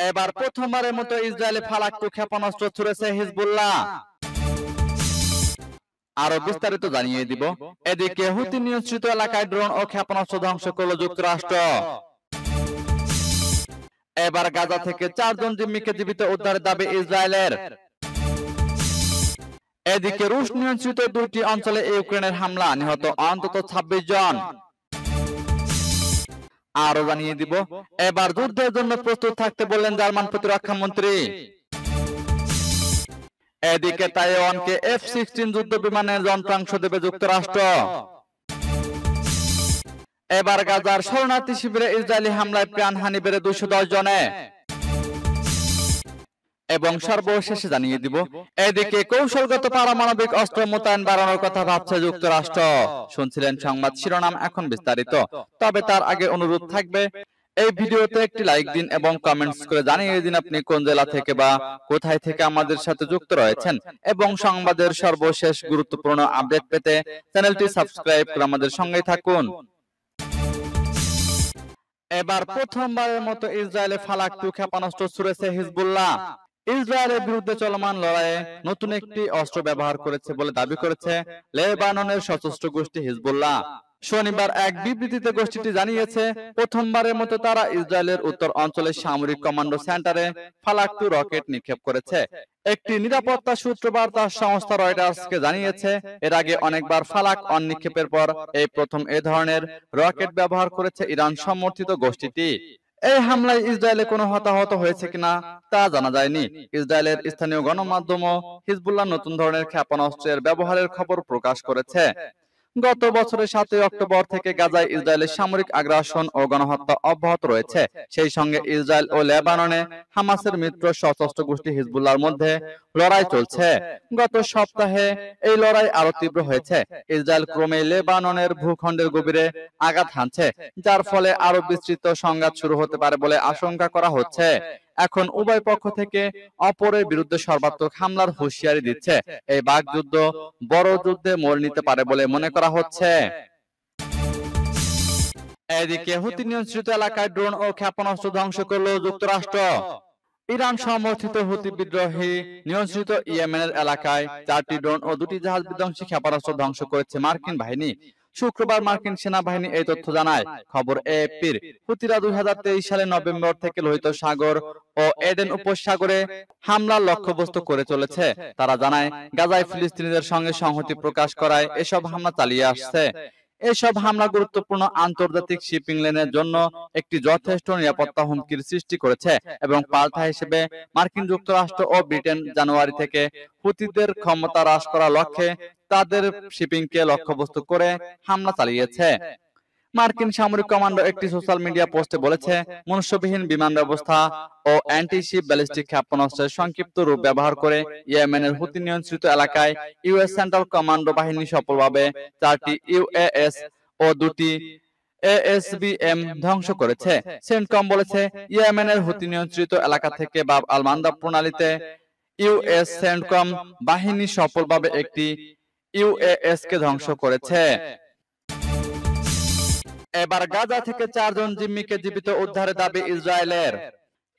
এবার প্রথমবারের মতো ইসরায়েলে ফালাক্কু ক্ষেপণাস্ত্র ছুড়েছে হিজবুল্লাহ। আরো বিস্তারিত জানিয়ে দিব। এদিকে হুতি নিয়ন্ত্রিত এলাকায় ড্রোন ও ক্ষেপণাস্ত্র ধ্বংস করল যুক্তরাষ্ট্র। এবার গাজা থেকে 4 জন জিম্মিকে জীবিত উদ্ধারের দাবি ইসরায়েলের। এদিকে রুশ নিয়ন্ত্রিত 2টি অঞ্চলে ইউক্রেনের হামলা, নিহত অন্তত 26 জন। আরো জানিয়ে দিব, এবার যুদ্ধের জন্য প্রস্তুত থাকতে বললেন জার্মান প্রতিরক্ষা মন্ত্রী। এদিকে তাইওয়ানকে F-16 যুদ্ধ বিমানের যন্ত্রাংশ দেবে যুক্তরাষ্ট্র। এবার গাজার শরণার্থী শিবিরে ইসরায়েলি হামলায় প্রাণহানি বেড়ে 210 জনে। এবং সর্বশেষে জানিয়ে দিব, এদিকে কৌশলগত পারমাণবিক অস্ত্র মোতায়েন বাড়ানোর কথা ভাবছে যুক্তরাষ্ট্র। শুনছিলেন সংবাদ শিরোনাম, এখন বিস্তারিত। তবে তার আগে অনুরোধ থাকবে, এই ভিডিওতে একটি লাইক দিন এবং কমেন্টস করে জানিয়ে দিন আপনি কোন জেলা থেকে বা কোথায় থেকে আমাদের সাথে যুক্ত রয়েছেন। এবং সংবাদের সর্বশেষ গুরুত্বপূর্ণ আপডেট পেতে চ্যানেলটি সাবস্ক্রাইব করে আমাদের সঙ্গেই থাকুন। এবার প্রথমবারের মতো ইসরায়েলে ফালাক্কু ক্ষেপণাস্ত্র ছুড়েছে হিজবুল্লাহ। ইসরায়েলের বিরুদ্ধে চলমান লড়াইয়ে নতুন একটি অস্ত্র ব্যবহার করেছে বলে দাবি করেছে লেবাননের সশস্ত্র গোষ্ঠী হিজবুল্লাহ। শনিবার এক বিবৃতিতে গোষ্ঠীটি জানিয়েছে, প্রথমবারের মতো তারা ইসরায়েলের উত্তর অঞ্চলের সামরিক কমান্ডো সেন্টারে ফালাক্কু রকেট নিক্ষেপ করেছে। একটি নিরাপত্তা সূত্র বার্তা সংস্থা রয়টার্সকে জানিয়েছে, এর আগে অনেকবার ফালাক অন নিক্ষেপের পর এই প্রথম এ ধরনের রকেট ব্যবহার করেছে ইরান সমর্থিত গোষ্ঠীটি। এই হামলায় ইসরায়েলে কোনো হতাহত হয়েছে কিনা তা জানা যায়নি। ইসরায়েলের স্থানীয় গণমাধ্যমও হিজবুল্লাহ নতুন ধরনের ক্ষেপণাস্ত্রের ব্যবহারের খবর প্রকাশ করেছে। গত বছরের 7 অক্টোবর থেকে গাজায় ইসরায়েলের সামরিক আগ্রাসন ও গণহত্যা অব্যাহত রয়েছে। সেই সঙ্গে ইসরায়েল ও লেবাননে হামাসের মিত্র সশস্ত্র গোষ্ঠী হিজবুল্লাহর মধ্যে লড়াই চলছে। গত সপ্তাহে এই লড়াই আরো তীব্র হয়েছে। ইসরায়েল ক্রমেই লেবাননের ভূখণ্ডের গভীরে আঘাত হানছে, যার ফলে আরো বিস্তৃত সংঘাত শুরু হতে পারে বলে আশঙ্কা করা হচ্ছে। এখন উভয় পক্ষ থেকে অপরের বিরুদ্ধে সর্বাত্মক হামলার হুঁশিয়ারি দিচ্ছে। এই বাকযুদ্ধ বড় যুদ্ধে মোড় নিতে পারে বলে মনে করা হচ্ছে। এদিকে হুতি নিয়ন্ত্রিত এলাকায় ড্রোন ও ক্ষেপণাস্ত্র ধ্বংস করল যুক্তরাষ্ট্র। ইরান সমর্থিত হুতি বিদ্রোহী নিয়ন্ত্রিত ইয়েমেনের এলাকায় 4টি ড্রোন ও 2টি জাহাজ বিধ্বংসী ক্ষেপণাস্ত্র ধ্বংস করেছে মার্কিন বাহিনী। শুক্রবার মার্কিন সেনাবাহিনী এই তথ্য জানায়। খবর এএফপির। হুতিরা 2023 সালের নভেম্বর থেকে লোহিত সাগর ও এডেন উপসাগরে হামলার লক্ষ্যবস্তু করে চলেছে। তারা জানায়, গাজায় ফিলিস্তিনিদের সঙ্গে সংহতি প্রকাশ করায় এসব হামলা চালিয়ে আসছে। এসব হামলা গুরুত্বপূর্ণ আন্তর্জাতিক শিপিং লেনের জন্য একটি যথেষ্ট নিরাপত্তা হুমকির সৃষ্টি করেছে এবং পাল্টা হিসেবে মার্কিন যুক্তরাষ্ট্র ও ব্রিটেন জানুয়ারি থেকে হুতিদের ক্ষমতা হ্রাস করার লক্ষ্যে তাদের শিপিংকে লক্ষ্যবস্তু করে হামলা চালিয়েছে। মার্কিন সামরিক কমান্ডো একটি সোশ্যাল মিডিয়া পোস্টে বলেছে, মনুষ্যবিহীন বিমান ব্যবস্থা ও অ্যান্টি-শিপ ব্যালিস্টিক ক্ষেপণাস্ত্রের সংক্ষিপ্ত রূপ ব্যবহার করে ইয়েমেনের হুতি নিয়ন্ত্রিত এলাকায় ইউএস সেন্ট্রাল কমান্ডো বাহিনী সফলভাবে 4টি ইউএএস ও 2টি এএসবিএম ধ্বংস করেছে। সেন্টকম বলেছে, ইয়েমেনের হুতি নিয়ন্ত্রিত এলাকা থেকে বাব আল মান্দাব প্রণালীতে ইউএস সেন্টকম বাহিনী সফলভাবে একটি ইউএএস কে ধ্বংস করেছে। এবার গাজা থেকে 4 জন জিম্মিকে জীবিত উদ্ধারের দাবি ইসরায়েলের।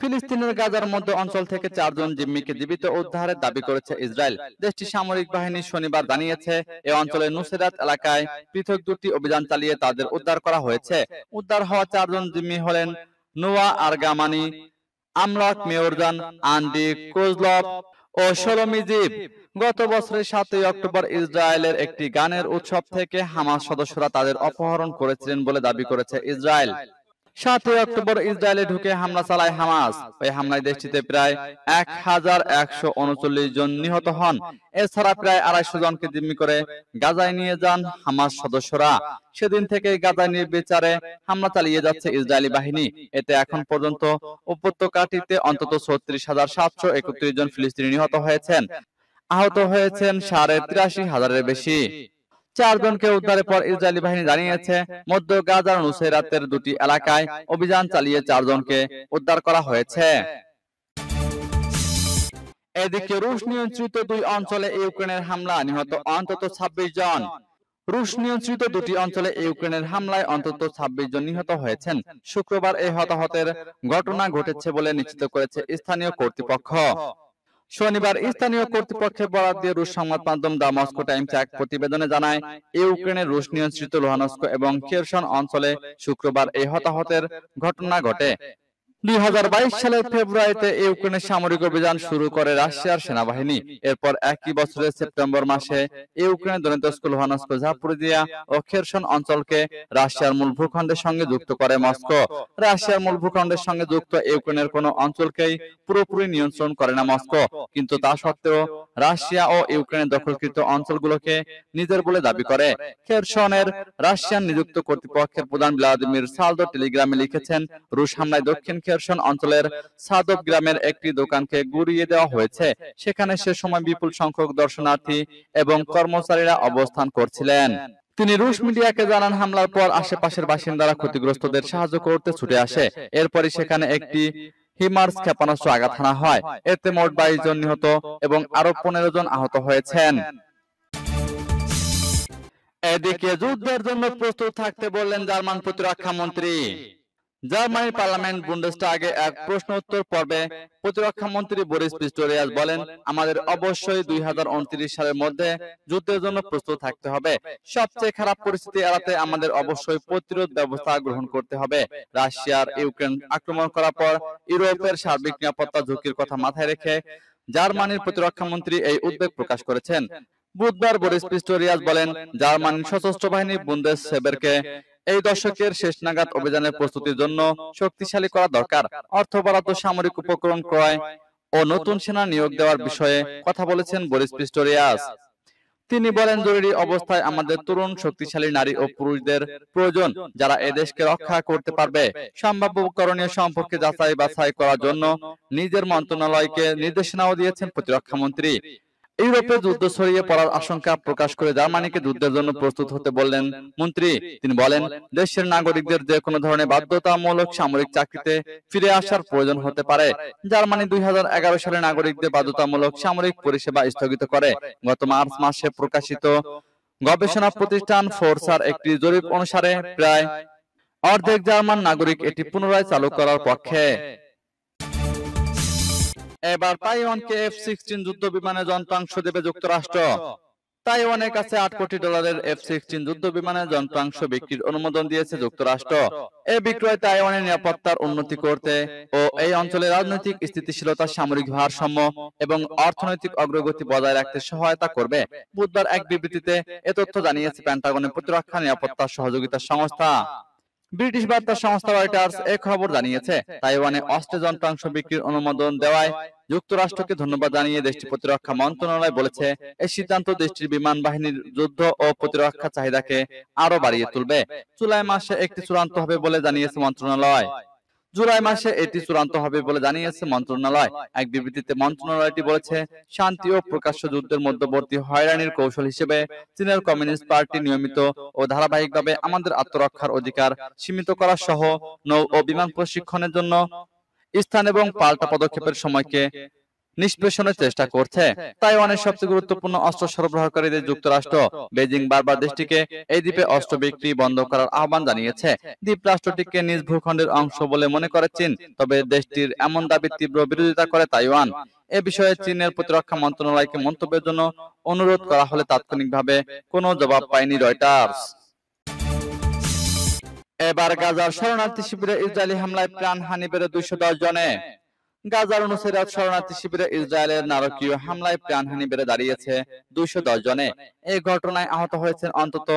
ফিলিস্তিনের গাজার মধ্য অঞ্চল থেকে 4 জন জিম্মিকে জীবিত উদ্ধারের দাবি করেছে ইসরায়েল। দেশটির সামরিক বাহিনী শনিবার জানিয়েছে, এই অঞ্চলের নুসেরাত এলাকায় পৃথক 2টি অভিযান চালিয়ে তাদের উদ্ধার করা হয়েছে। উদ্ধার হওয়া 4 জন জিম্মি হলেন নোয়া আরগামানি, আমলাক মেয়রজান, আন্ডি কোজলভ ও শলোমি জিব। গত বছরের 7 অক্টোবর ইসরায়েলের একটি গানের উৎসব থেকে হামাস সদস্যরা তাদের অপহরণ করেছিলেন বলে দাবি করেছে ইসরায়েল। 7 অক্টোবর ইসরায়েলে ঢুকে হামলা চালায় হামাস। ওই হামলায় দেশটিতে প্রায় 1139 জন নিহত হন। এছাড়া প্রায় 250 জনকে জিম্মি করে গাজায় নিয়ে যান হামাস সদস্যরা। সেদিন থেকে গাজায় নির্বিচারে হামলা চালিয়ে যাচ্ছে ইসরায়েলি বাহিনী। এতে এখন পর্যন্ত উপত্যকাটিতে অন্তত 36,731 জন ফিলিস্তিনি নিহত হয়েছেন। আহত হয়েছেন 83,500-এর বেশি। 4 জনকে উদ্ধারের পর ইসরায়েলি বাহিনী জানিয়েছে, মধ্য গাজার নুসেরাতের 2টি এলাকায় অভিযান চালিয়ে 4 জনকে উদ্ধার করা হয়েছে। এদিকে রুশ নিয়ন্ত্রিত 2 অঞ্চলে ইউক্রেনের হামলা, নিহত অন্তত 26 জন। রুশ নিয়ন্ত্রিত দুটি অঞ্চলে ইউক্রেনের হামলায় অন্তত 26 জন নিহত হয়েছেন। শুক্রবার এই হতাহতের ঘটনা ঘটেছে বলে নিশ্চিত করেছে স্থানীয় কর্তৃপক্ষ। শনিবার স্থানীয় কর্তৃপক্ষের বরাত দিয়ে রুশ সংবাদ মাধ্যম দ্য মস্কো টাইমস এক প্রতিবেদনে জানায়, ইউক্রেনের রুশ নিয়ন্ত্রিত লুহানস্ক এবং খেরসন অঞ্চলে শুক্রবার এই হতাহতের ঘটনা ঘটে। 2022 সালের ফেব্রুয়ারিতে ইউক্রেনের সামরিক অভিযান শুরু করে রাশিয়ার সেনাবাহিনী। এরপর একই বছরের সেপ্টেম্বর মাসে ইউক্রেনের দনেৎস্ক, লুহানস্ক, জাপোরিজিয়া ও খেরসন অঞ্চলকে রাশিয়ার মূল ভূখণ্ডের সঙ্গে যুক্ত করে মস্কো। রাশিয়ার মূল ভূখণ্ডের সঙ্গে যুক্ত ইউক্রেনের কোনো অঞ্চলকেই পুরোপুরি নিয়ন্ত্রণ করে না মস্কো, কিন্তু তা সত্ত্বেও রাশিয়া ও ইউক্রেনের দখলকৃত অঞ্চলগুলোকে নিজের বলে দাবি করে। খেরসনের রাশিয়ান নিযুক্ত কর্তৃপক্ষের প্রধান ভ্লাদিমির সালদো টেলিগ্রামে লিখেছেন, রুশ হামলায় দক্ষিণ খেরসন অঞ্চলের সাদব গ্রামের একটি দোকানকে গুড়িয়ে দেওয়া হয়েছে। সেখানে সে সময় বিপুল সংখ্যক দর্শনার্থী এবং কর্মচারীরা অবস্থান করছিলেন। তিনি রুশ মিডিয়াকে জানান, হামলার পর আশেপাশের বাসিন্দারা ক্ষতিগ্রস্তদের সাহায্য করতে ছুটে আসে। এরপরই সেখানে একটি হিমার্স ক্ষেপণাস্ত্র আঘাত হানা হয়। এতে মোট 22 জন নিহত এবং আরো 15 জন আহত হয়েছেন। এদিকে যুদ্ধের জন্য প্রস্তুত থাকতে বললেন জার্মান প্রতিরক্ষা মন্ত্রী। জার্মানির পার্লামেন্ট বুন্ডেস্টাগে এক প্রশ্ন উত্তর পর্বে প্রতিরক্ষা মন্ত্রী বরিস পিস্টোরিয়াস বলেন, আমাদের অবশ্যই 2029 সালের মধ্যে যুদ্ধের জন্য প্রস্তুত থাকতে হবে। সবচেয়ে খারাপ পরিস্থিতি এড়াতে আমাদের অবশ্যই প্রতিরোধ ব্যবস্থা গ্রহণ করতে হবে। রাশিয়ার ইউক্রেন আক্রমণ করার পর ইউরোপের সার্বিক নিরাপত্তা ঝুঁকির কথা মাথায় রেখে জার্মানির প্রতিরক্ষা মন্ত্রী এই উদ্বেগ প্রকাশ করেছেন। বুধবার বরিস পিস্টোরিয়াস বলেন, জার্মানির সশস্ত্র বাহিনী বুন্দেসওয়েরকে এই দশকের শেষ নাগাদ অভিযানের প্রস্তুতির জন্য শক্তিশালী করা দরকার। অর্থ বরাদ্দ, সামরিক উপকরণ ক্রয় ও নতুন সেনা নিয়োগ দেওয়ার বিষয়ে কথা বলেছেন বরিস পিস্টোরিয়াস। তিনি বলেন, জরুরি অবস্থায় আমাদের তরুণ শক্তিশালী নারী ও পুরুষদের প্রয়োজন, যারা এদেশকে রক্ষা করতে পারবে। সম্ভাব্য করণীয় সম্পর্কে যাচাই বাছাই করার জন্য নিজের মন্ত্রণালয়কে নির্দেশনাও দিয়েছেন প্রতিরক্ষা মন্ত্রী। ইউরোপে যুদ্ধ ছড়িয়ে পড়ার আশঙ্কা প্রকাশ করে জার্মানিকে যুদ্ধের জন্য প্রস্তুত হতে বললেন মন্ত্রী। তিনি বলেন, দেশের নাগরিকদের যে কোনো ধরনের বাধ্যতামূলক সামরিক চাকরিতে ফিরে আসার প্রয়োজন হতে পারে। জার্মানি 2011 সালে নাগরিকদের বাধ্যতামূলক সামরিক পরিষেবা স্থগিত করে। গত মার্চ মাসে প্রকাশিত গবেষণা প্রতিষ্ঠান ফোর্সার একটি জরিপ অনুসারে প্রায় অর্ধেক জার্মান নাগরিক এটি পুনরায় চালু করার পক্ষে। এবার তাইওয়ানকে F-16 যুদ্ধ বিমানের যন্ত্রাংশ দেবে যুক্তরাষ্ট্র। তাইওয়ানের কাছে $8 কোটি F-16 যুদ্ধ বিমানের যন্ত্রাংশ বিক্রির অনুমোদন দিয়েছে যুক্তরাষ্ট্র। এই বিক্রয় তাইওয়ানের নিরাপত্তার উন্নতি করতে ও এই অঞ্চলে রাজনৈতিক স্থিতিশীলতা, সামরিক ভারসাম্য এবং অর্থনৈতিক অগ্রগতি বজায় রাখতে সহায়তা করবে। বুধবার এক বিবৃতিতে এ তথ্য জানিয়েছে পেন্টাগনের প্রতিরক্ষা নিরাপত্তা সহযোগিতা সংস্থা। ব্রিটিশ বার্তা সংস্থা রয়টার্স এ খবর জানিয়েছে। তাইওয়ানে অস্ত্র যন্ত্রাংশ বিক্রির অনুমোদন দেওয়ায় যুক্তরাষ্ট্রকে ধন্যবাদ জানিয়ে দেশটির প্রতিরক্ষা মন্ত্রণালয় বলেছে, এই সিদ্ধান্ত দেশটির বিমান বাহিনীর যুদ্ধ ও প্রতিরক্ষা চাহিদাকে আরো বাড়িয়ে তুলবে। জুলাই মাসে এটি চূড়ান্ত হবে বলে জানিয়েছে মন্ত্রণালয়। এক বিবৃতিতে মন্ত্রণালয়টি বলেছে, শান্তি ও প্রকাশ্য যুদ্ধের মধ্যবর্তী হয়রানির কৌশল হিসেবে চীনের কমিউনিস্ট পার্টি নিয়মিত ও ধারাবাহিকভাবে আমাদের আত্মরক্ষার অধিকার সীমিত করা সহ নৌ ও বিমান প্রশিক্ষণের জন্য স্থান এবং পাল্টা পদক্ষেপের সময়কে নিষ্পেষণের চেষ্টা করছে। তাইওয়ানের সবচেয়ে গুরুত্বপূর্ণ অস্ত্র সরবরাহকারী দেশ যুক্তরাষ্ট্র। বেজিং বারবার দেশটিকে এই দ্বীপে অস্ত্র বিক্রি বন্ধ করার আহ্বান জানিয়েছে। দ্বীপ রাষ্ট্রটিকে নিজ ভূখণ্ডের অংশ বলে মনে করে চীন, তবে দেশটির এমন দাবির তীব্র বিরোধিতা করে তাইওয়ান। এ বিষয়ে চীনের প্রতিরক্ষা মন্ত্রণালয়কে মন্তব্যের জন্য অনুরোধ করা হলে তাৎক্ষণিকভাবে কোনো জবাব পায়নি রয়টার্স। এবার গাজার শরণার্থী শিবিরে ইসরায়েলি হামলায় প্রাণহানি বেড়ে 210 জনে। গাজার নুসেরাত শরণার্থী শিবিরে ইসরায়েলের নারকীয় হামলায় প্রাণহানি বেড়ে দাঁড়িয়েছে 210 জনে। এই ঘটনায় আহত হয়েছেন অন্তত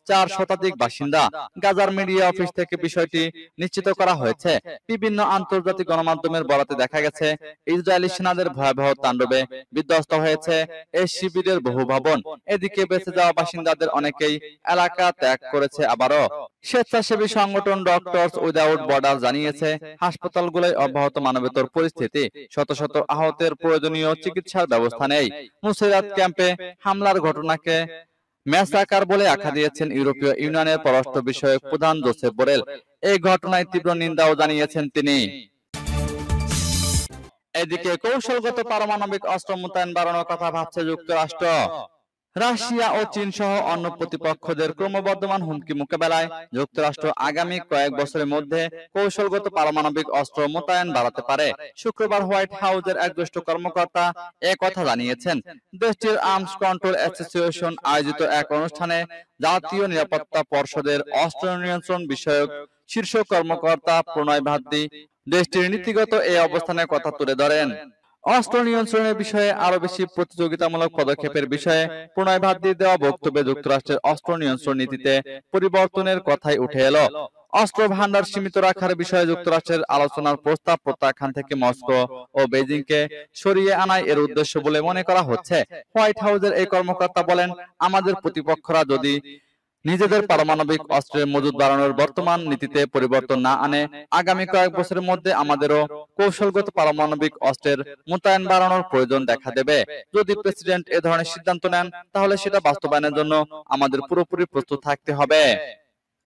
4 শতাধিক বাসিন্দা। গাজার মিডিয়া অফিস থেকে বিষয়টি নিশ্চিত করা হয়েছে। বিভিন্ন আন্তর্জাতিক গণমাধ্যমের বরাতে দেখা গেছে, ইসরায়েলি সেনাদের ভয়াবহ তাণ্ডবে বিধ্বস্ত হয়েছে এই শিবিরের বহু ভবন। এদিকে বেঁচে যাওয়া বাসিন্দাদের অনেকেই এলাকা ত্যাগ করেছে। আবারও স্বেচ্ছাসেবী সংগঠন ডক্টরস উইদাউট বর্ডার জানিয়েছে, হাসপাতালগুলোয় অব্যাহত মানবেতর পরিস্থিতি, শত শত আহতের প্রয়োজনীয় চিকিৎসার ব্যবস্থা নেই। নুসেরাত ক্যাম্পে হামলার ঘটনাকে ম্যাসাকার বলে আখ্যা দিয়েছেন ইউরোপীয় ইউনিয়নের পররাষ্ট্র বিষয়ক প্রধান জোসেফ বোরেল। এই ঘটনায় তীব্র নিন্দাও জানিয়েছেন তিনি। এদিকে কৌশলগত পারমাণবিক অস্ত্র মোতায়েন বাড়ানোর কথা ভাবছে যুক্তরাষ্ট্র। রাশিয়া ও চীন সহ অন্য প্রতিপক্ষদের ক্রমবর্ধমান হুমকি মোকাবেলায় যুক্তরাষ্ট্র আগামী কয়েক বছরের মধ্যে কৌশলগত পারমাণবিক অস্ত্র মোতায়েন বাড়াতে পারে। শুক্রবার হোয়াইট হাউসের এক জ্যেষ্ঠ কর্মকর্তা কথা জানিয়েছেন। দেশটির আর্মস কন্ট্রোল অ্যাসোসিয়েশন আয়োজিত এক অনুষ্ঠানে জাতীয় নিরাপত্তা পর্ষদের অস্ত্র নিয়ন্ত্রণ বিষয়ক শীর্ষ কর্মকর্তা প্রণয় ভাদ্রী দেশটির নীতিগত এই অবস্থানের কথা তুলে ধরেন। অস্ত্র নিয়ন্ত্রণের বিষয়ে আরো বেশি প্রতিযোগিতামূলক পদক্ষেপের বিষয়ে প্রণয় ভাদ্রীর দেওয়া বক্তব্যে যুক্তরাষ্ট্রের অস্ত্র নিয়ন্ত্রণ নীতিতে পরিবর্তনের কথাই উঠে এলো। অস্ত্র ভান্ডার সীমিত রাখার বিষয়ে যুক্তরাষ্ট্রের আলোচনার প্রস্তাব প্রত্যাখ্যান থেকে মস্কো ও বেজিংকে সরিয়ে আনাই এর উদ্দেশ্য বলে মনে করা হচ্ছে। হোয়াইট হাউসের এই কর্মকর্তা বলেন, আমাদের প্রতিপক্ষরা যদি নিজেদের পারমাণবিক অস্ত্রের মজুদ বাড়ানোর বর্তমান নীতিতে পরিবর্তন না আনে, আগামী কয়েক বছরের মধ্যে আমাদেরও কৌশলগত পারমাণবিক অস্ত্রের মোতায়েন বাড়ানোর প্রয়োজন দেখা দেবে। যদি প্রেসিডেন্ট এ ধরনের সিদ্ধান্ত নেন, তাহলে সেটা বাস্তবায়নের জন্য আমাদের পুরোপুরি প্রস্তুত থাকতে হবে।